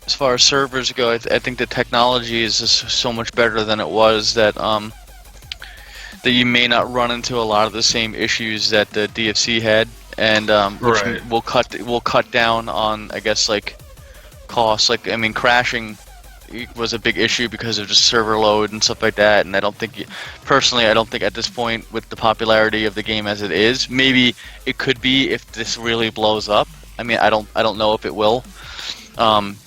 as far as servers go, I think the technology is just so much better than it was that that you may not run into a lot of the same issues that the DFC had, and which Right. will cut down on, I guess, like costs. Like, I mean, crashing was a big issue because of just server load and stuff like that. And I don't think, personally, I don't think at this point, with the popularity of the game as it is, maybe it could be if this really blows up. I mean, I don't know if it will.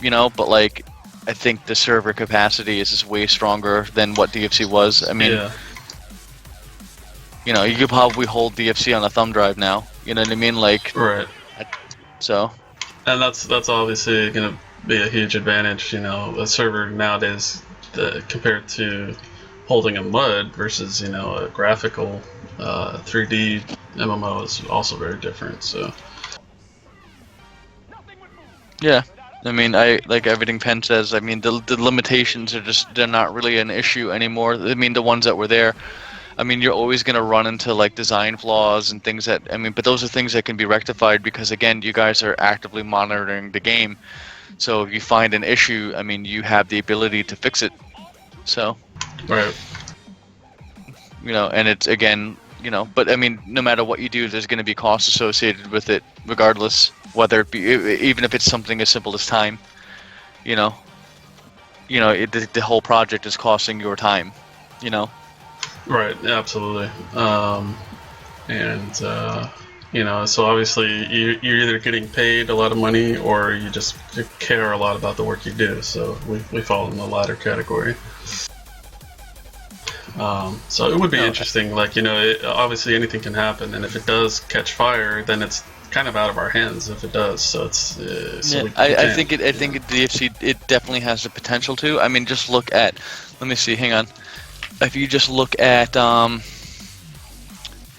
You know, but like, I think the server capacity is just way stronger than what DFC was. I mean, Yeah. you know, you could probably hold DFC on a thumb drive now. You know what I mean? Like, Right. so. And that's obviously going to be a huge advantage. You know, a server nowadays compared to holding a MUD versus, you know, a graphical 3D MMO is also very different. So. Yeah, I mean, I like everything Penn says. I mean, the limitations are just, they're not really an issue anymore. I mean, the ones that were there. I mean, you're always gonna run into like design flaws and things that, I mean, but those are things that can be rectified because, again, you guys are actively monitoring the game. So if you find an issue, I mean, you have the ability to fix it. So, Right. you know, and it's, again, you know, but I mean, no matter what you do, there's going to be costs associated with it, regardless. Whether it be, even if it's something as simple as time, you know, the whole project is costing your time, you know. Right. Absolutely. And you know, so obviously you're either getting paid a lot of money or you just care a lot about the work you do. So we fall in the latter category. So it would be interesting, like, you know, obviously anything can happen, and if it does catch fire, then it's kind of out of our hands if it does. So it's so Yeah, I think DFC, it definitely has the potential to. I mean, just look at, let me see, hang on. If you just look at,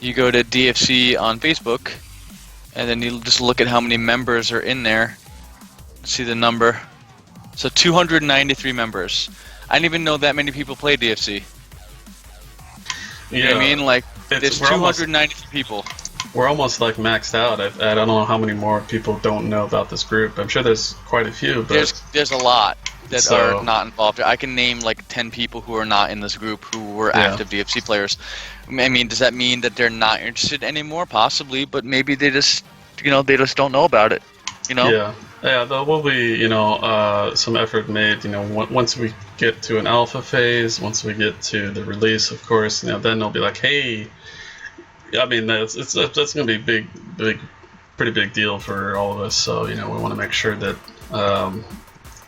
you go to DFC on Facebook, and then you just look at how many members are in there. See the number. So 293 members. I didn't even know that many people play DFC. You know what I mean? Like, there's 293 people. We're almost like maxed out. I don't know how many more people don't know about this group. I'm sure there's quite a few, but there's a lot that are not involved. I can name like 10 people who are not in this group who were active DFC players. I mean, does that mean that they're not interested anymore? Possibly, but maybe they just, you know, they just don't know about it. You know? Yeah. There will be, you know, some effort made. You know, once we get to an alpha phase, once we get to the release, of course, you know, then they'll be like, hey. I mean, that's going to be pretty big deal for all of us. So, you know, we want to make sure that,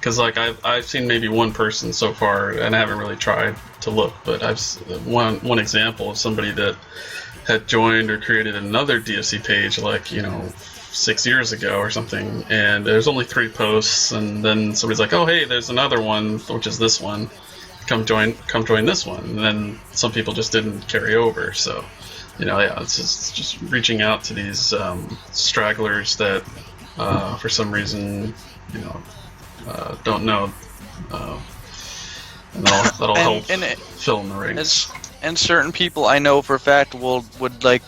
because like I've seen maybe one person so far, and I haven't really tried to look, but I've one example of somebody that had joined or created another DFC page, like, you know, 6 years ago or something, and there's only 3 posts, and then somebody's like, oh hey, there's another one, which is this one, come join this one, and then some people just didn't carry over. So, you know, yeah, it's just reaching out to these stragglers that for some reason, you know, don't know, and that'll help fill in the rings. And certain people I know for a fact would like,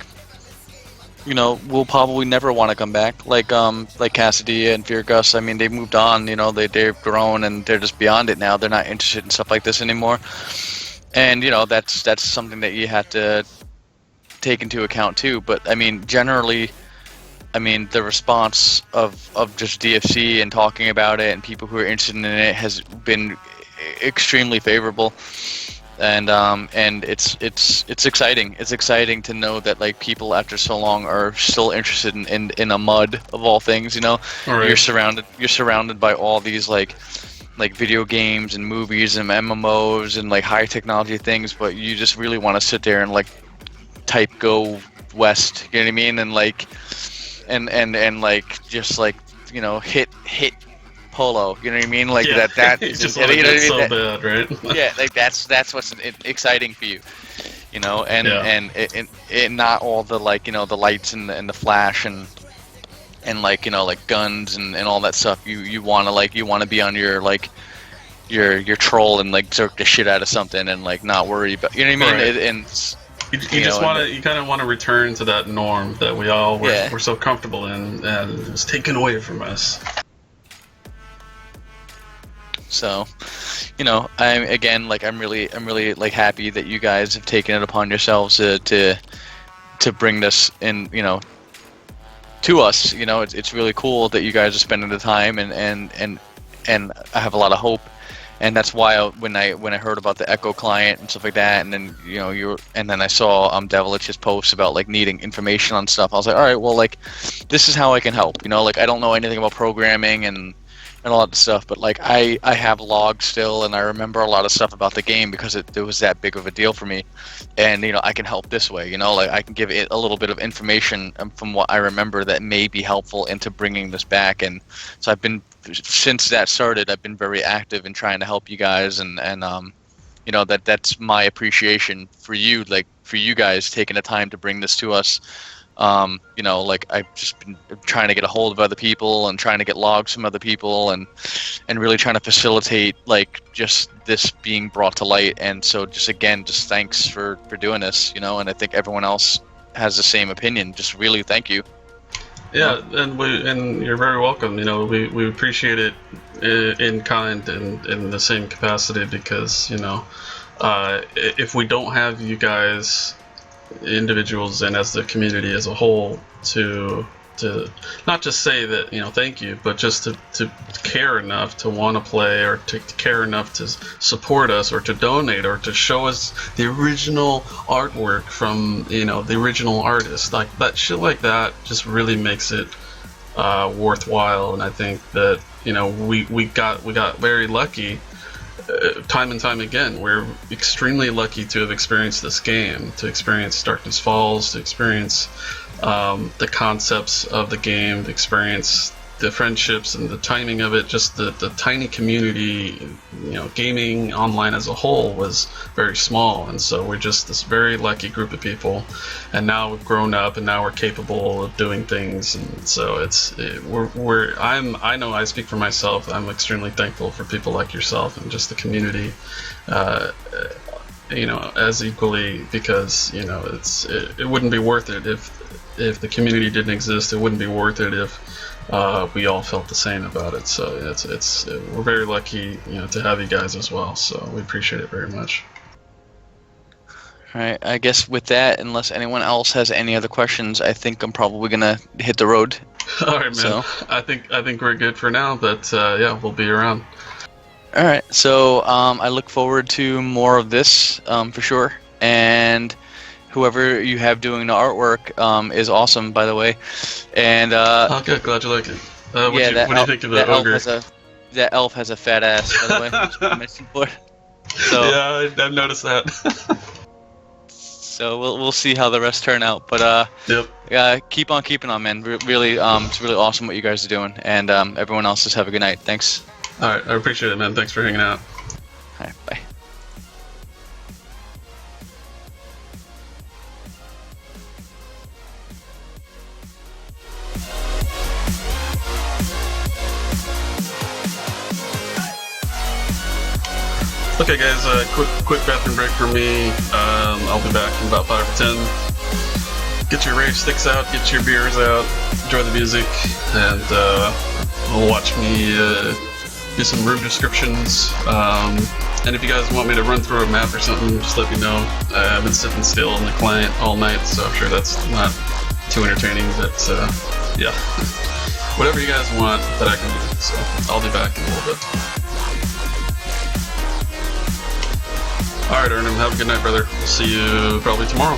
you know, will probably never want to come back. Like Cassadia and Fear Gus. I mean, they moved on. You know, they've grown and they're just beyond it now. They're not interested in stuff like this anymore. And you know, that's something that you have to take into account too. But I mean, generally, I mean, the response of just DFC and talking about it and people who are interested in it has been extremely favorable. And it's exciting. It's exciting to know that like people after so long are still interested in a MUD of all things. You know, Right. You're surrounded by all these like video games and movies and MMOs and like high technology things, but you just really want to sit there and like type Go West. You know what I mean? And like and like just like, you know, hit Polo, you know what I mean? Like that you just you want to know what I get mean? so That- bad, right? yeah, like that's what's exciting for you, you know, and it not all the like, you know, the lights and the flash and like, you know, like guns and all that stuff. You want to be on your like your troll and like jerk the shit out of something and like not worry about, you know what I mean? Right. You kind of want to return to that norm that we all were so comfortable in, and it was taken away from us. So, I'm really like happy that you guys have taken it upon yourselves to bring this in, to us. It's really cool that you guys are spending the time, and I have a lot of hope. And that's why when I heard about the Echo client and stuff like that, and then then I saw Devilich's posts about like needing information on stuff, I was like, all right, well, like this is how I can help. Like I don't know anything about programming and a lot of stuff, but like I have logs still, and I remember a lot of stuff about the game because it was that big of a deal for me, and I can help this way. Like I can give it a little bit of information from what I remember that may be helpful into bringing this back. And so since that started, I've been very active in trying to help you guys, and that's my appreciation for you, like for you guys taking the time to bring this to us. Like I've just been trying to get a hold of other people and trying to get logs from other people, and really trying to facilitate like just this being brought to light. And so just thanks for doing this, and I think everyone else has the same opinion. Just really thank you. Yeah, and you're very welcome. We appreciate it in kind and in the same capacity, because if we don't have you guys, individuals, and as the community as a whole, to not just say that thank you, but just to care enough to want to play, or to care enough to support us, or to donate, or to show us the original artwork from the original artist, like that shit, like that just really makes it worthwhile. And I think that we got very lucky. Time and time again, we're extremely lucky to have experienced this game, to experience Darkness Falls, to experience the concepts of the game, to experience the friendships and the timing of it. Just the tiny community, gaming online as a whole was very small, and so we're just this very lucky group of people. And now we've grown up, and now we're capable of doing things, and so I know I speak for myself. I'm extremely thankful for people like yourself and just the community, as equally, because it wouldn't be worth it if the community didn't exist. It wouldn't be worth it if we all felt the same about it. So we're very lucky, to have you guys as well. So we appreciate it very much. All right, I guess with that, unless anyone else has any other questions, I think I'm probably gonna hit the road. All right, man. So, I think we're good for now, but yeah, we'll be around. All right, so I look forward to more of this for sure, and whoever you have doing the artwork is awesome, by the way. And good, glad you like it. What do you think of the ogre? That elf has a fat ass, by the way. So, yeah, I've noticed that. So we'll see how the rest turn out, but keep on keeping on, man. Really, it's really awesome what you guys are doing, and everyone else, just have a good night. Thanks. All right, I appreciate it, man. Thanks for hanging out. All right, bye. Okay, guys, quick bathroom break for me. I'll be back in about 5 or 10. Get your rage sticks out, get your beers out, enjoy the music, and watch me do some room descriptions. And if you guys want me to run through a map or something, just let me know. I've been sitting still on the client all night, so I'm sure that's not too entertaining, but yeah. Whatever you guys want that I can do. So I'll be back in a little bit. Alright, Arnhem, have a good night, brother. We'll see you probably tomorrow.